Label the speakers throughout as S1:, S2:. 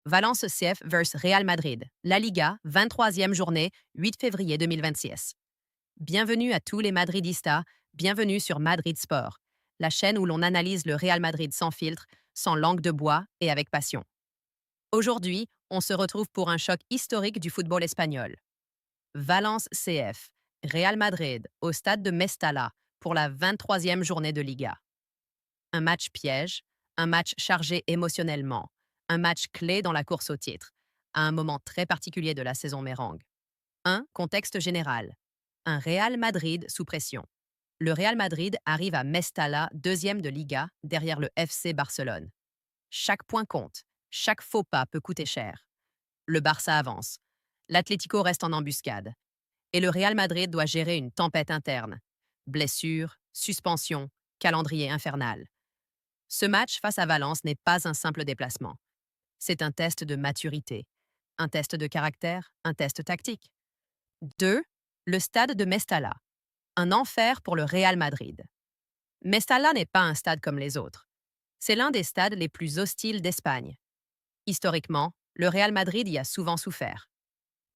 S1: Valence CF vs Real Madrid. La Liga, 23e journée, 8 février 2026. Bienvenue à tous les Madridistas, bienvenue sur Madrid Sport, la chaîne où l'on analyse le Real Madrid sans filtre, sans langue de bois et avec passion. Aujourd'hui, on se retrouve pour un choc historique du football espagnol. Valence CF, Real Madrid, au stade de Mestalla, pour la 23e journée de Liga. Un match piège, un match chargé émotionnellement, un match clé dans la course au titre, à un moment très particulier de la saison mérengue. Contexte général. Un Real Madrid sous pression. Le Real Madrid arrive à Mestalla, deuxième de Liga, derrière le FC Barcelone. Chaque point compte, chaque faux pas peut coûter cher. Le Barça avance. L'Atlético reste en embuscade. Et le Real Madrid doit gérer une tempête interne. Blessures, suspensions, calendrier infernal. Ce match face à Valence n'est pas un simple déplacement. C'est un test de maturité, un test de caractère, un test tactique. 2. Le stade de Mestalla. Un enfer pour le Real Madrid. Mestalla n'est pas un stade comme les autres. C'est l'un des stades les plus hostiles d'Espagne. Historiquement, le Real Madrid y a souvent souffert.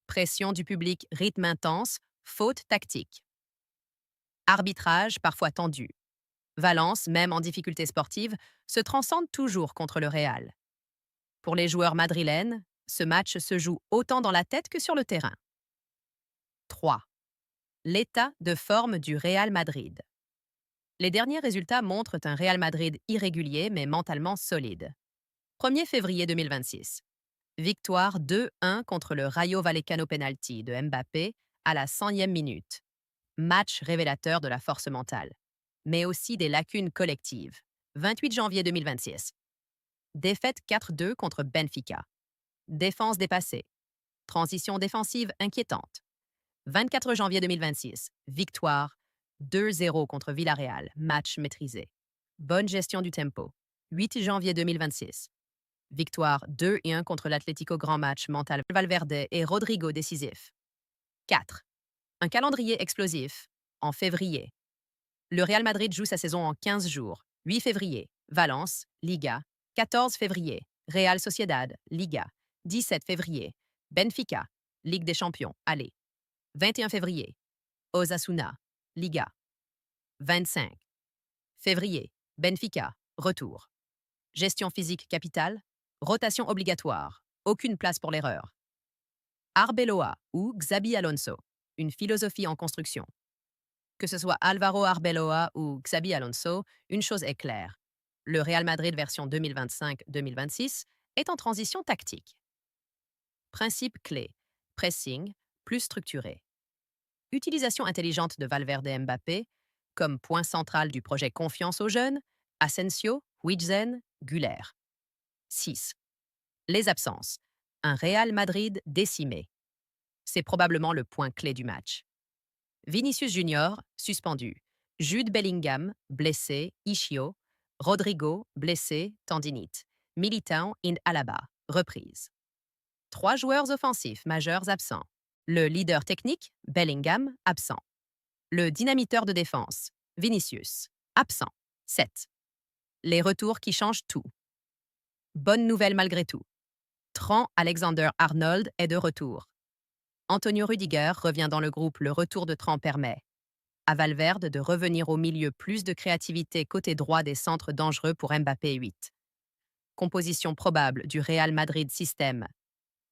S1: Pression du public, rythme intense, faute tactique. Arbitrage parfois tendu. Valence, même en difficulté sportive, se transcende toujours contre le Real. Pour les joueurs madrilènes, ce match se joue autant dans la tête que sur le terrain. 3. L'état de forme du Real Madrid. Les derniers résultats montrent un Real Madrid irrégulier mais mentalement solide. 1er février 2026. Victoire 2-1 contre le Rayo Vallecano penalty de Mbappé à la 100e minute. Match révélateur de la force mentale, mais aussi des lacunes collectives. 28 janvier 2026. Défaite 4-2 contre Benfica. Défense dépassée. Transition défensive inquiétante. 24 janvier 2026. Victoire 2-0 contre Villarreal. Match maîtrisé. Bonne gestion du tempo. 8 janvier 2026. Victoire 2-1 contre l'Atlético. Grand match mental. Valverde et Rodrigo décisif. 4. Un calendrier explosif. En février. Le Real Madrid joue sa saison en 15 jours. 8 février. Valence, Liga. 14 février. Real Sociedad, Liga. 17 février. Benfica, Ligue des Champions, aller. 21 février. Osasuna, Liga. 25 février. Benfica, retour. Gestion physique capitale. Rotation obligatoire. Aucune place pour l'erreur. Arbeloa ou Xabi Alonso. Une philosophie en construction. Que ce soit Alvaro Arbeloa ou Xabi Alonso, une chose est claire. Le Real Madrid version 2025-2026 est en transition tactique. Principe clé. Pressing, plus structuré. Utilisation intelligente de Valverde et Mbappé, comme point central du projet Confiance aux jeunes, Asensio, Huijsen, Güler. 6. Les absences. Un Real Madrid décimé. C'est probablement le point clé du match. Vinicius Junior, suspendu. Jude Bellingham, blessé, Ischio. Rodrigo, blessé, tendinite. Militão and Alaba, reprise. 3 joueurs offensifs majeurs absents. Le leader technique, Bellingham, absent. Le dynamiteur de défense, Vinicius, absent. 7. Les retours qui changent tout. Bonne nouvelle malgré tout. Trent Alexander-Arnold est de retour. Antonio Rudiger revient dans le groupe. Le retour de Trent permet à Valverde de revenir au milieu. Plus de créativité côté droit, des centres dangereux pour Mbappé. 8. Composition probable du Real Madrid système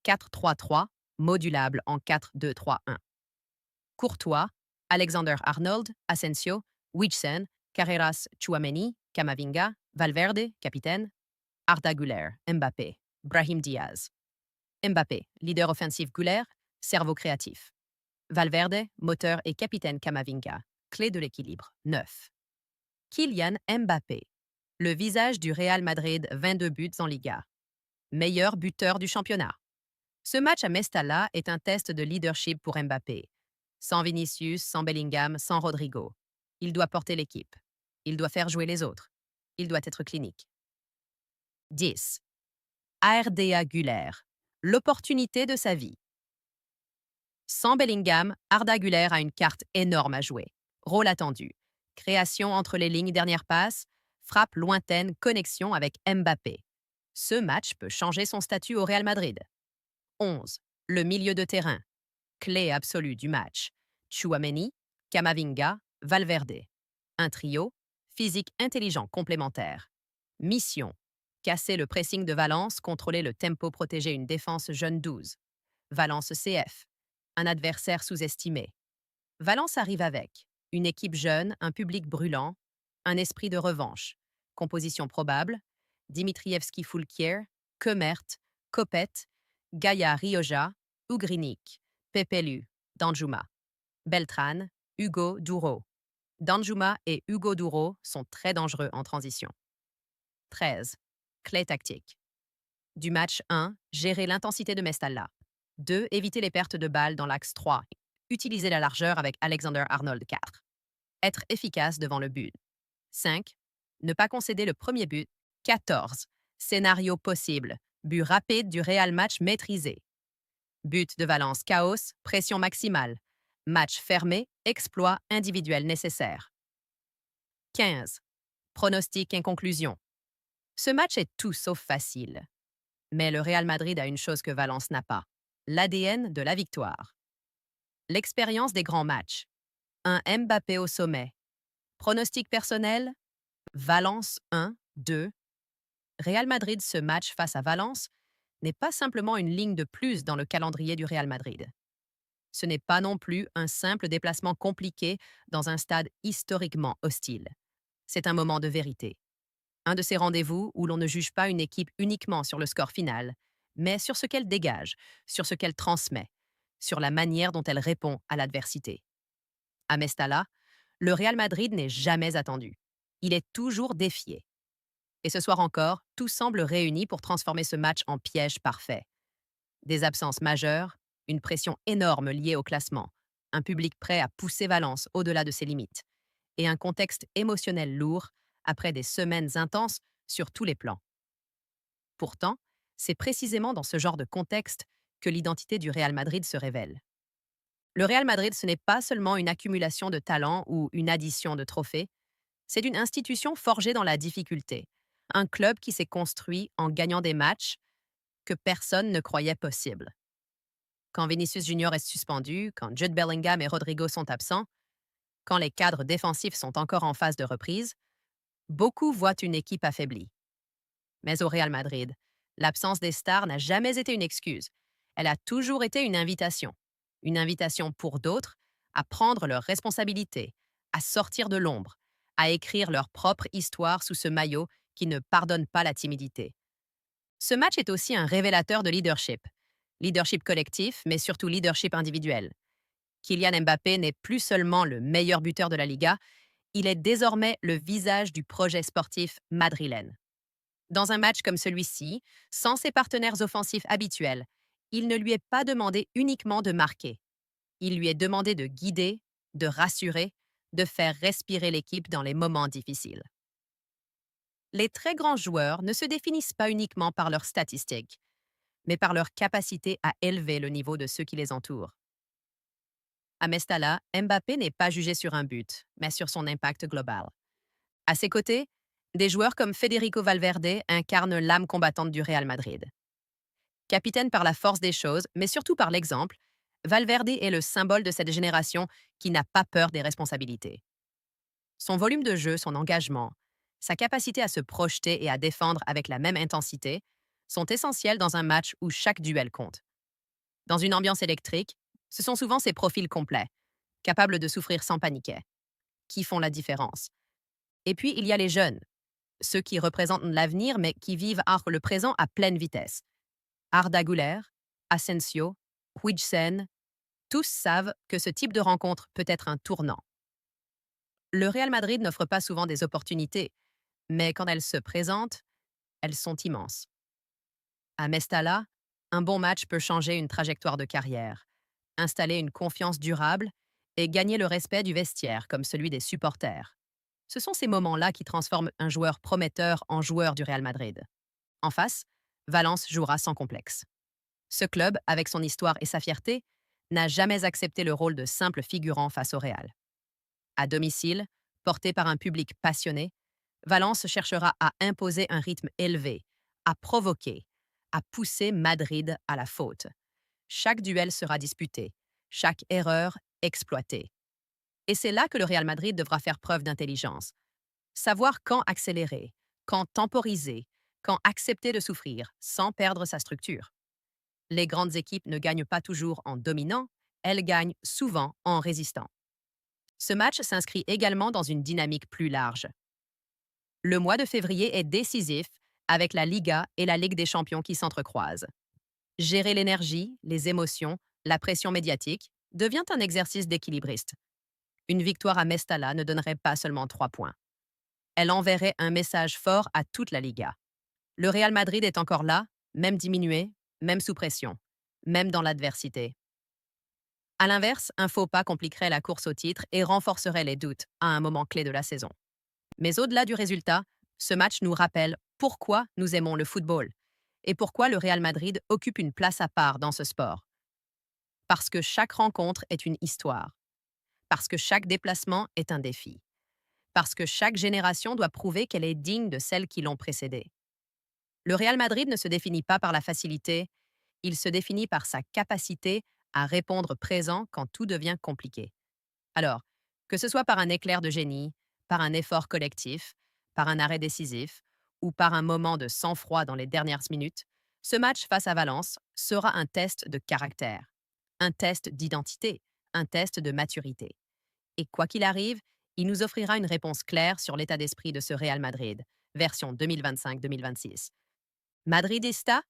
S1: 4-3-3, modulable en 4-2-3-1. Courtois, Alexander-Arnold, Asensio, Huijsen, Carreras, Tchouaméni, Camavinga, Valverde, capitaine, Arda Güler, Mbappé, Brahim Diaz. Mbappé, leader offensif. Güler, cerveau créatif. Valverde, moteur et capitaine. Camavinga, clé de l'équilibre. 9. Kylian Mbappé, le visage du Real Madrid. 22 buts en Liga. Meilleur buteur du championnat. Ce match à Mestalla est un test de leadership pour Mbappé. Sans Vinicius, sans Bellingham, sans Rodrigo. Il doit porter l'équipe. Il doit faire jouer les autres. Il doit être clinique. 10. Arda Güler, l'opportunité de sa vie. Sans Bellingham, Arda Güler a une carte énorme à jouer. Rôle attendu. Création entre les lignes, dernière passe, frappe lointaine, connexion avec Mbappé. Ce match peut changer son statut au Real Madrid. 11. Le milieu de terrain. Clé absolue du match. Tchouaméni, Camavinga, Valverde. Un trio, physique intelligent complémentaire. Mission. Casser le pressing de Valence, contrôler le tempo, protéger une défense jeune 12. Valence CF. Un adversaire sous-estimé. Valence arrive avec une équipe jeune, un public brûlant, un esprit de revanche. Composition probable: Dimitrievski Foulquier, Kemert, Copet, Gaia Rioja, Ugrinic, Pepelu, Danjuma. Beltran, Hugo Duro. Danjuma et Hugo Duro sont très dangereux en transition. 13. Clé tactique. Du match 1, gérer l'intensité de Mestalla. 2. Éviter les pertes de balles dans l'axe 3. Utiliser la largeur avec Alexander Arnold 4. Être efficace devant le but. 5. Ne pas concéder le premier but. 14. Scénario possible. But rapide du Real, match maîtrisé. But de Valence chaos, pression maximale. Match fermé, exploit individuel nécessaire. 15. Pronostic et conclusion. Ce match est tout sauf facile. Mais le Real Madrid a une chose que Valence n'a pas: l'ADN de la victoire. L'expérience des grands matchs. Un Mbappé au sommet. Pronostic personnel: Valence 1-2. Real Madrid, ce match face à Valence n'est pas simplement une ligne de plus dans le calendrier du Real Madrid. Ce n'est pas non plus un simple déplacement compliqué dans un stade historiquement hostile. C'est un moment de vérité. Un de ces rendez-vous où l'on ne juge pas une équipe uniquement sur le score final, mais sur ce qu'elle dégage, sur ce qu'elle transmet, sur la manière dont elle répond à l'adversité. À Mestalla, le Real Madrid n'est jamais attendu. Il est toujours défié. Et ce soir encore, tout semble réuni pour transformer ce match en piège parfait. Des absences majeures, une pression énorme liée au classement, un public prêt à pousser Valence au-delà de ses limites, et un contexte émotionnel lourd après des semaines intenses sur tous les plans. Pourtant, c'est précisément dans ce genre de contexte que l'identité du Real Madrid se révèle. Le Real Madrid, ce n'est pas seulement une accumulation de talents ou une addition de trophées, c'est une institution forgée dans la difficulté, un club qui s'est construit en gagnant des matchs que personne ne croyait possibles. Quand Vinicius Junior est suspendu, quand Jude Bellingham et Rodrigo sont absents, quand les cadres défensifs sont encore en phase de reprise, beaucoup voient une équipe affaiblie. Mais au Real Madrid, l'absence des stars n'a jamais été une excuse. Elle a toujours été une invitation. Une invitation pour d'autres à prendre leurs responsabilités, à sortir de l'ombre, à écrire leur propre histoire sous ce maillot qui ne pardonne pas la timidité. Ce match est aussi un révélateur de leadership. Leadership collectif, mais surtout leadership individuel. Kylian Mbappé n'est plus seulement le meilleur buteur de la Liga, il est désormais le visage du projet sportif madrilène. Dans un match comme celui-ci, sans ses partenaires offensifs habituels, il ne lui est pas demandé uniquement de marquer. Il lui est demandé de guider, de rassurer, de faire respirer l'équipe dans les moments difficiles. Les très grands joueurs ne se définissent pas uniquement par leurs statistiques, mais par leur capacité à élever le niveau de ceux qui les entourent. À Mestalla, Mbappé n'est pas jugé sur un but, mais sur son impact global. À ses côtés, des joueurs comme Federico Valverde incarnent l'âme combattante du Real Madrid. Capitaine par la force des choses, mais surtout par l'exemple, Valverde est le symbole de cette génération qui n'a pas peur des responsabilités. Son volume de jeu, son engagement, sa capacité à se projeter et à défendre avec la même intensité sont essentiels dans un match où chaque duel compte. Dans une ambiance électrique, ce sont souvent ces profils complets, capables de souffrir sans paniquer, qui font la différence. Et puis, il y a les jeunes, ceux qui représentent l'avenir mais qui vivent le présent à pleine vitesse. Arda Güler, Asensio, Huijsen, tous savent que ce type de rencontre peut être un tournant. Le Real Madrid n'offre pas souvent des opportunités, mais quand elles se présentent, elles sont immenses. À Mestalla, un bon match peut changer une trajectoire de carrière, installer une confiance durable et gagner le respect du vestiaire comme celui des supporters. Ce sont ces moments-là qui transforment un joueur prometteur en joueur du Real Madrid. En face, Valence jouera sans complexe. Ce club, avec son histoire et sa fierté, n'a jamais accepté le rôle de simple figurant face au Real. À domicile, porté par un public passionné, Valence cherchera à imposer un rythme élevé, à provoquer, à pousser Madrid à la faute. Chaque duel sera disputé, chaque erreur exploitée. Et c'est là que le Real Madrid devra faire preuve d'intelligence. Savoir quand accélérer, quand temporiser, quand accepter de souffrir sans perdre sa structure. Les grandes équipes ne gagnent pas toujours en dominant, elles gagnent souvent en résistant. Ce match s'inscrit également dans une dynamique plus large. Le mois de février est décisif avec la Liga et la Ligue des Champions qui s'entrecroisent. Gérer l'énergie, les émotions, la pression médiatique devient un exercice d'équilibriste. Une victoire à Mestalla ne donnerait pas seulement 3 points. Elle enverrait un message fort à toute la Liga. Le Real Madrid est encore là, même diminué, même sous pression, même dans l'adversité. À l'inverse, un faux pas compliquerait la course au titre et renforcerait les doutes à un moment clé de la saison. Mais au-delà du résultat, ce match nous rappelle pourquoi nous aimons le football et pourquoi le Real Madrid occupe une place à part dans ce sport. Parce que chaque rencontre est une histoire, parce que chaque déplacement est un défi, parce que chaque génération doit prouver qu'elle est digne de celles qui l'ont précédée. Le Real Madrid ne se définit pas par la facilité, il se définit par sa capacité à répondre présent quand tout devient compliqué. Alors, que ce soit par un éclair de génie, par un effort collectif, par un arrêt décisif ou par un moment de sang-froid dans les dernières minutes, ce match face à Valence sera un test de caractère, un test d'identité, un test de maturité. Et quoi qu'il arrive, il nous offrira une réponse claire sur l'état d'esprit de ce Real Madrid, version 2025-2026. Madridista,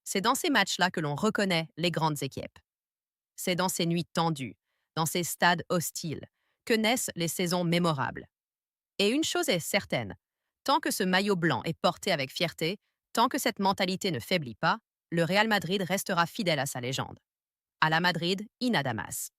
S1: c'est dans ces matchs-là que l'on reconnaît les grandes équipes. C'est dans ces nuits tendues, dans ces stades hostiles, que naissent les saisons mémorables. Et une chose est certaine, tant que ce maillot blanc est porté avec fierté, tant que cette mentalité ne faiblit pas, le Real Madrid restera fidèle à sa légende. À la Madrid, Inadamas.